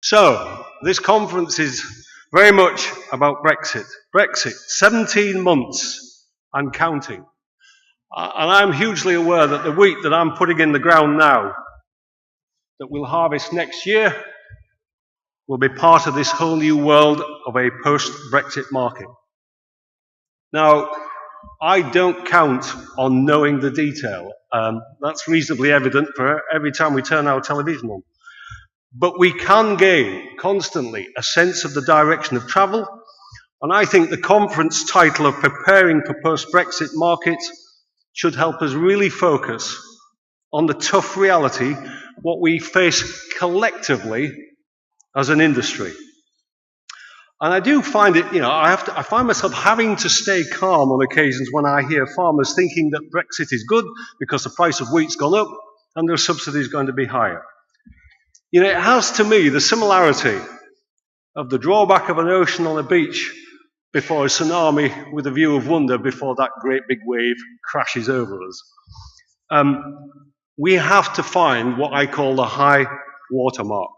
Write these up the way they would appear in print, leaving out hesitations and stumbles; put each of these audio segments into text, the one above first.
So, this conference is very much about Brexit. Brexit, 17 months and counting. And I'm hugely aware that the wheat that I'm putting in the ground now, that we'll harvest next year, will be part of this whole new world of a post-Brexit market. Now, I don't count on knowing the detail. That's reasonably evident for every time we turn our television on. But we can gain constantly a sense of the direction of travel, and I think the conference title of Preparing for Post-Brexit Markets should help us really focus on the tough reality, what we face collectively as an industry. And I do find it, I find myself having to stay calm on occasions when I hear farmers thinking that Brexit is good because the price of wheat's gone up and their subsidy is going to be higher. It has to me the similarity of the drawback of an ocean on a beach before a tsunami with a view of wonder before that great big wave crashes over us. We have to find what I call the high water mark.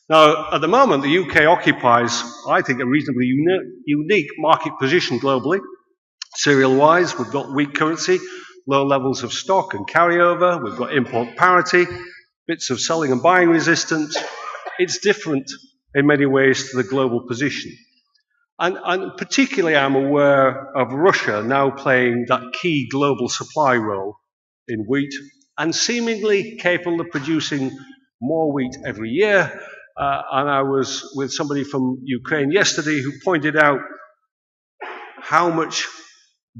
Now, at the moment, the UK occupies, I think, a reasonably unique market position globally. Cereal-wise, we've got weak currency, low levels of stock and carryover, we've got import parity, bits of selling and buying resistance. It's different in many ways to the global position. And particularly I'm aware of Russia now playing that key global supply role in wheat and seemingly capable of producing more wheat every year. And I was with somebody from Ukraine yesterday who pointed out how much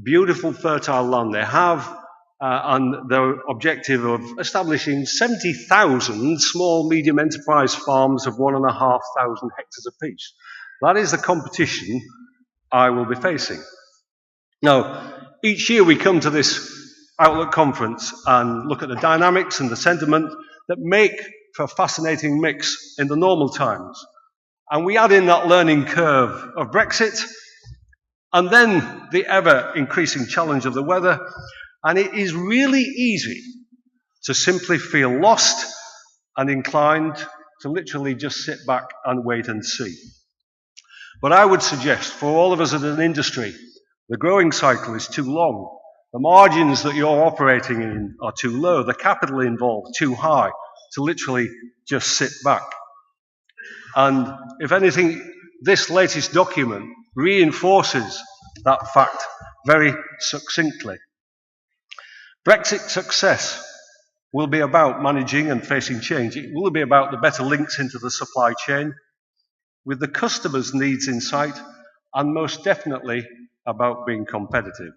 beautiful fertile land they have and their objective of establishing 70,000 small, medium enterprise farms of 1,500 hectares apiece. That is the competition I will be facing. Now, each year we come to this Outlook conference and look at the dynamics and the sentiment that make for a fascinating mix in the normal times. And we add in that learning curve of Brexit, and then the ever-increasing challenge of the weather, and it is really easy to simply feel lost and inclined to literally just sit back and wait and see. But I would suggest for all of us in an industry, the growing cycle is too long. The margins that you're operating in are too low. The capital involved too high to literally just sit back. And if anything, this latest document reinforces that fact very succinctly. Brexit success will be about managing and facing change. It will be about the better links into the supply chain, with the customer's needs in sight, and most definitely about being competitive.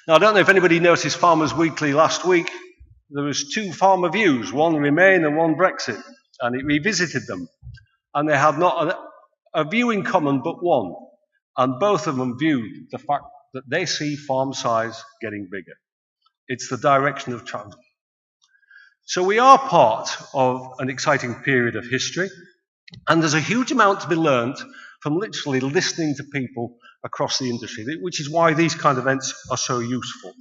Now, I don't know if anybody noticed Farmers Weekly last week. There was two farmer views, one Remain and one Brexit, and it revisited them. And they had not a view in common but one, and both of them viewed the fact that they see farm size getting bigger. It's the direction of travel. So we are part of an exciting period of history, and there's a huge amount to be learned from literally listening to people across the industry, which is why these kind of events are so useful.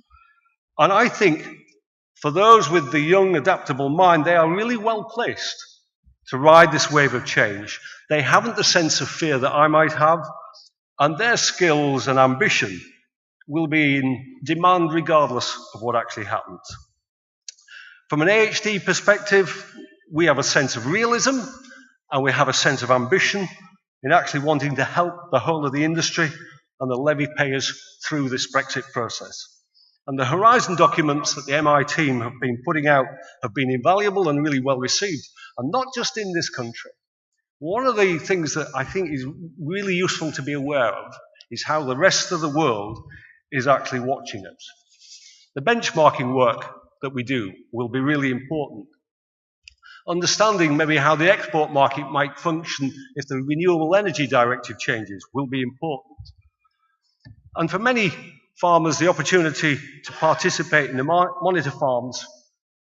And I think for those with the young, adaptable mind, they are really well placed to ride this wave of change. They haven't the sense of fear that I might have, and their skills and ambition will be in demand regardless of what actually happens. From an AHD perspective, we have a sense of realism, and we have a sense of ambition in actually wanting to help the whole of the industry and the levy payers through this Brexit process. And the Horizon documents that the MI team have been putting out have been invaluable and really well received, and not just in this country. One of the things that I think is really useful to be aware of is how the rest of the world is actually watching us. The benchmarking work that we do will be really important. Understanding maybe how the export market might function if the Renewable Energy Directive changes will be important. And for many farmers, the opportunity to participate in the monitor farms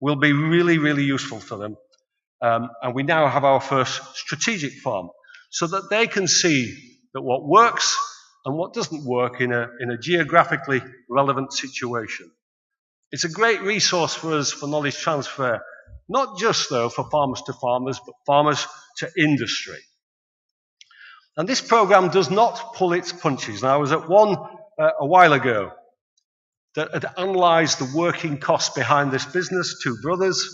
will be really, really useful for them. And we now have our first strategic farm, so that they can see that what works and what doesn't work in a geographically relevant situation. It's a great resource for us for knowledge transfer Not just, though, for farmers to farmers, but farmers to industry. And this program does not pull its punches. Now, I was at one a while ago that had analysed the working costs behind this business, two brothers,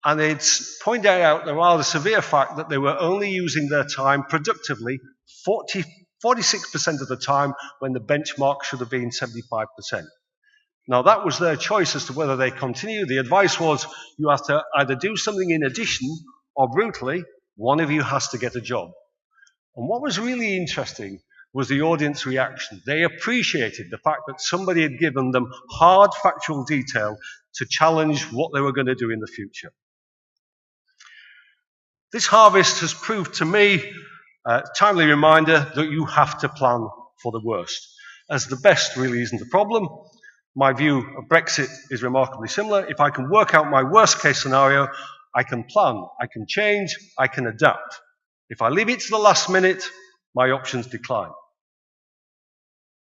and they'd pointed out the rather severe fact that they were only using their time productively 46% of the time when the benchmark should have been 75%. Now, that was their choice as to whether they continue. The advice was you have to either do something in addition or, brutally, one of you has to get a job. And what was really interesting was the audience reaction. They appreciated the fact that somebody had given them hard factual detail to challenge what they were going to do in the future. This harvest has proved to me a timely reminder that you have to plan for the worst, as the best really isn't a problem. My view of Brexit is remarkably similar. If I can work out my worst case scenario, I can plan, I can change, I can adapt. If I leave it to the last minute, my options decline.